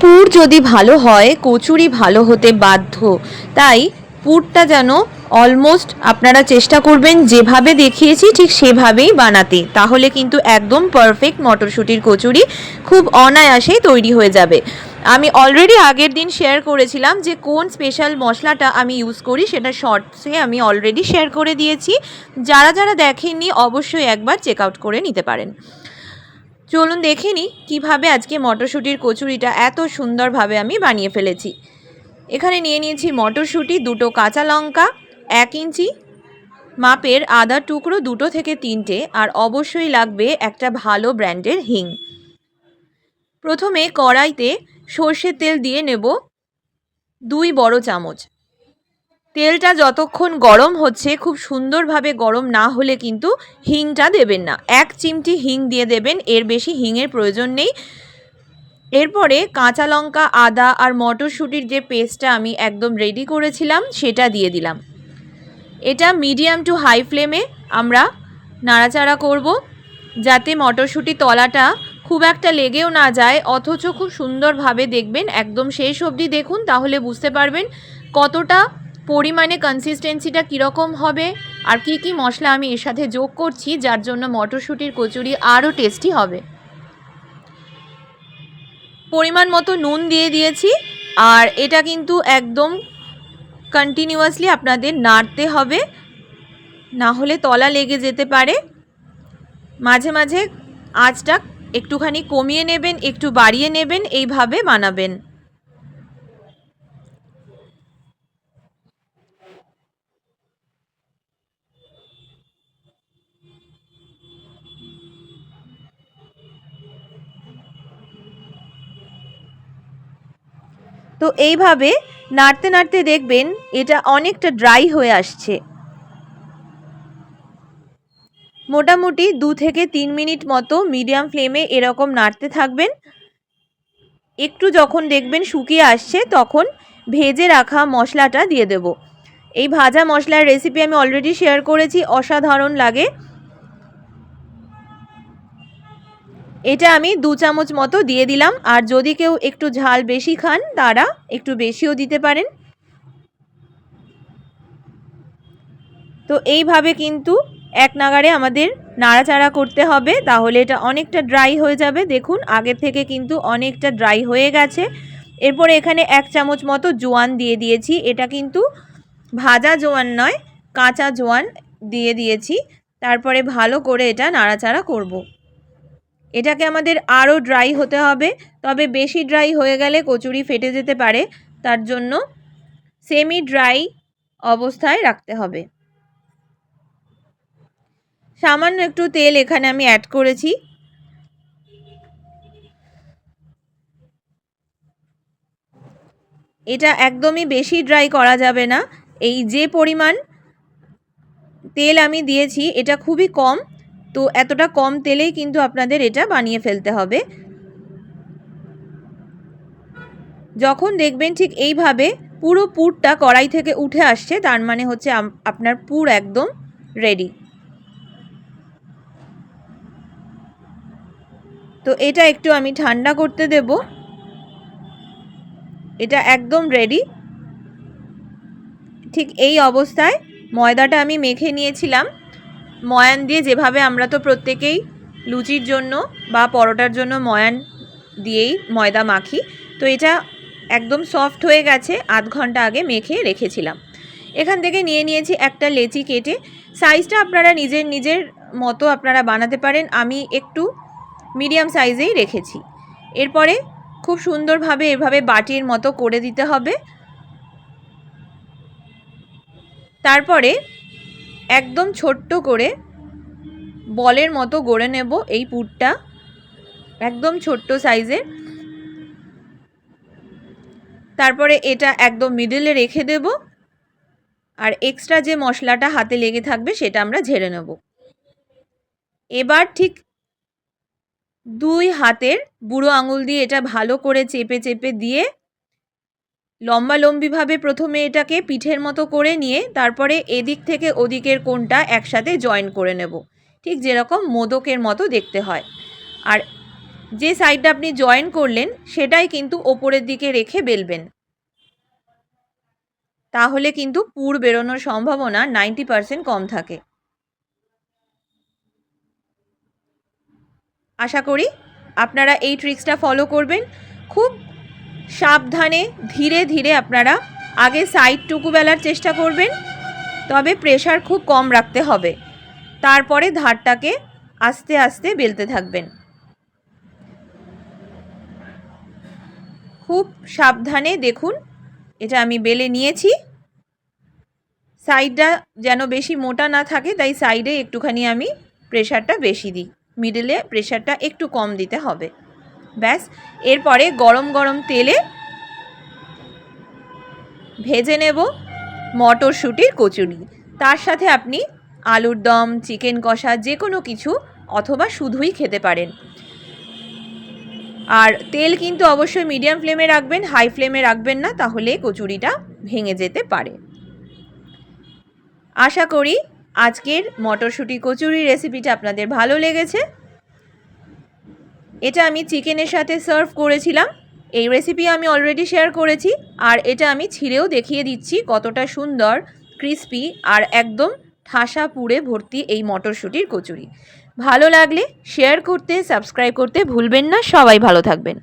পুর যদি ভালো হয় কচুরি ভালো হতে বাধ্য। তাই পুরটা যেন অলমোস্ট আপনারা চেষ্টা করবেন যেভাবে দেখিয়েছি ঠিক সেভাবেই বানাতে, তাহলে কিন্তু একদম পারফেক্ট মটরশুঁটির কচুরি খুব অনায়াসেই তৈরি হয়ে যাবে। আমি অলরেডি আগের দিন শেয়ার করেছিলাম যে কোন স্পেশাল মশলাটা আমি ইউজ করি, সেটা শর্টসে আমি অলরেডি শেয়ার করে দিয়েছি। যারা যারা দেখেননি অবশ্যই একবার চেক আউট করে নিতে পারেন। চলুন দেখে নিই কীভাবে আজকে মটরশুঁটির কচুরিটা এত সুন্দরভাবে আমি বানিয়ে ফেলেছি। এখানে নিয়ে নিয়েছি মটরশুঁটি, 2টো কাঁচা লঙ্কা, 1 ইঞ্চি মাপের আদার টুকরো 2 থেকে 3টে, আর অবশ্যই লাগবে একটা ভালো ব্র্যান্ডের হিং। প্রথমে কড়াইতে সর্ষের তেল দিয়ে নেব 2 বড় চামচ। তেলটা যতক্ষণ গরম হচ্ছে, খুব সুন্দরভাবে গরম না হলে কিন্তু হিংটা দেবেন না। 1 চিমটি হিং দিয়ে দেবেন, এর বেশি হিংয়ের প্রয়োজন নেই। এরপরে কাঁচা লঙ্কা, আদা আর মটরশুঁটির যে পেস্টটা আমি একদম রেডি করেছিলাম সেটা দিয়ে দিলাম। এটা মিডিয়াম টু হাই ফ্লেমে আমরা নাড়াচাড়া করব, যাতে মটরশুঁটি তলাটা খুব একটা লেগেও না যায়, অথচ খুব সুন্দরভাবে দেখবেন একদম শেষ অবধি দেখুন, তাহলে বুঝতে পারবেন কতটা পরিমাণে কনসিস্টেন্সিটা কীরকম হবে আর কি কি মশলা আমি এর সাথে যোগ করছি, যার জন্য মটরশুঁটির কচুরি আরও টেস্টি হবে। পরিমাণ মতো নুন দিয়ে দিয়েছি, আর এটা কিন্তু একদম কন্টিনিউয়াসলি আপনাদের নাড়তে হবে, না হলে তলা লেগে যেতে পারে। মাঝে মাঝে আঁচটা একটুখানি কমিয়ে নেবেন, একটু বাড়িয়ে নেবেন, এইভাবে বানাবেন। তো এইভাবে নাড়তে নাড়তে দেখবেন এটা অনেকটা ড্রাই হয়ে আসছে। মোটামুটি 2 থেকে 3 মিনিট মতো মিডিয়াম ফ্লেমে এরকম নাড়তে থাকবেন। একটু যখন দেখবেন শুকিয়ে আসছে, তখন ভেজে রাখা মশলাটা দিয়ে দেব। এই ভাজা মশলার রেসিপি আমি অলরেডি শেয়ার করেছি, অসাধারণ লাগে। এটা আমি 2 চামচ মতো দিয়ে দিলাম, আর যদি কেউ একটু ঝাল বেশি খান তারা একটু বেশিও দিতে পারেন। তো এইভাবে কিন্তু এক নাগাড়ে আমাদের নাড়াচাড়া করতে হবে, তাহলে এটা অনেকটা ড্রাই হয়ে যাবে। দেখুন আগের থেকে কিন্তু অনেকটা ড্রাই হয়ে গেছে। এরপরে এখানে 1 চামচ মতো জোয়ান দিয়ে দিয়েছি, এটা কিন্তু ভাজা জোয়ান নয়, কাঁচা জোয়ান দিয়ে দিয়েছি। তারপরে ভালো করে এটা নাড়াচাড়া করব। এটাকে আমাদের আরও ড্রাই হতে হবে, তবে বেশি ড্রাই হয়ে গেলে কচুরি ফেটে যেতে পারে, তার জন্য সেমি ড্রাই অবস্থায় রাখতে হবে। সামান্য একটু তেল এখানে আমি অ্যাড করেছি। এটা একদমই বেশি ড্রাই করা যাবে না। এই যে পরিমাণ তেল আমি দিয়েছি এটা খুবই কম, তো এতটা কম তেলেই কিন্তু আপনাদের এটা বানিয়ে ফেলতে হবে। যখন দেখবেন ঠিক এইভাবে পুরো পুরটা কড়াই থেকে উঠে আসছে, তার মানে হচ্ছে আপনার পুর একদম রেডি। তো এটা একটু আমি ঠান্ডা করতে দেব। এটা একদম রেডি। ঠিক এই অবস্থায় ময়দাটা আমি মেখে নিয়েছিলাম। ময়ান দিয়ে, যেভাবে আমরা তো প্রত্যেকেই লুচির জন্য বা পরোটার জন্য ময়ান দিয়েই ময়দা মাখি, তো এটা একদম সফট হয়ে গেছে, আধ ঘন্টা আগে মেখে রেখেছিলাম। এখান থেকে নিয়ে নিয়েছি একটা লেচি কেটে। সাইজটা আপনারা নিজের নিজের মতো আপনারা বানাতে পারেন, আমি একটু মিডিয়াম সাইজেই রেখেছি। এরপরে খুব সুন্দরভাবে এভাবে বাটির মতো করে দিতে হবে। তারপরে একদম ছোট্ট করে বলের মতো গড়ে নেব এই পুরটা, একদম ছোট্ট সাইজের। তারপরে এটা একদম মিডলে রেখে দেব, আর এক্সট্রা যে মশলাটা হাতে লেগে থাকবে সেটা আমরা ঝেড়ে নেব। এবার ঠিক 2 হাতের বুড়ো আঙুল দিয়ে এটা ভালো করে চেপে চেপে দিয়ে লম্বালম্বিভাবে প্রথমে এটাকে পিঠের মতো করে নিয়ে তারপরে এদিক থেকে ওদিকের কোণটা একসাথে জয়েন করে নেব, ঠিক যেরকম মোদকের মতো দেখতে হয়। আর যে সাইডটা আপনি জয়েন করলেন সেটাই কিন্তু ওপরের দিকে রেখে বেলবেন, তাহলে কিন্তু পুর বেরোনোর সম্ভাবনা 90% কম থাকে। আশা করি আপনারা এই ট্রিক্সটা ফলো করবেন। খুব সাবধানে ধীরে ধীরে আপনারা আগে সাইডটুকু বেলার চেষ্টা করবেন, তবে প্রেশার খুব কম রাখতে হবে। তারপরে ধারটাকে আস্তে আস্তে বেলতে থাকবেন। খুব সাবধানে দেখুন, এটা আমি বেলে নিয়েছি। সাইডটা যেন বেশি মোটা না থাকে, তাই সাইডে একটুখানি আমি প্রেশারটা বেশি দিই, মিডলে প্রেশারটা একটু কম দিতে হবে। ব্যাস, এরপরে গরম গরম তেলে ভেজে নেব মটরশুঁটির কচুরি। তার সাথে আপনি আলুর দম, চিকেন কষা যে কোনো কিছু অথবা শুধুই খেতে পারেন। আর তেল কিন্তু অবশ্যই মিডিয়াম ফ্লেমে রাখবেন, হাই ফ্লেমে রাখবেন না, তাহলে কচুরিটা ভেঙে যেতে পারে। আশা করি আজকের মটরশুঁটি কচুরি রেসিপিটা আপনাদের ভালো লেগেছে। এটা আমি চিকেনের সাথে সার্ভ করেছিলাম। এই রেসিপি আমি অলরেডি শেয়ার করেছি, আর এটা আমি ছিঁড়েও দেখিয়ে দিচ্ছি কতটা সুন্দর ক্রিস্পি আর একদম ঠাসা পুরে ভর্তি এই মটরশুঁটির কচুরি। ভালো লাগলে শেয়ার করতে, সাবস্ক্রাইব করতে ভুলবেন না। সবাই ভালো থাকবেন।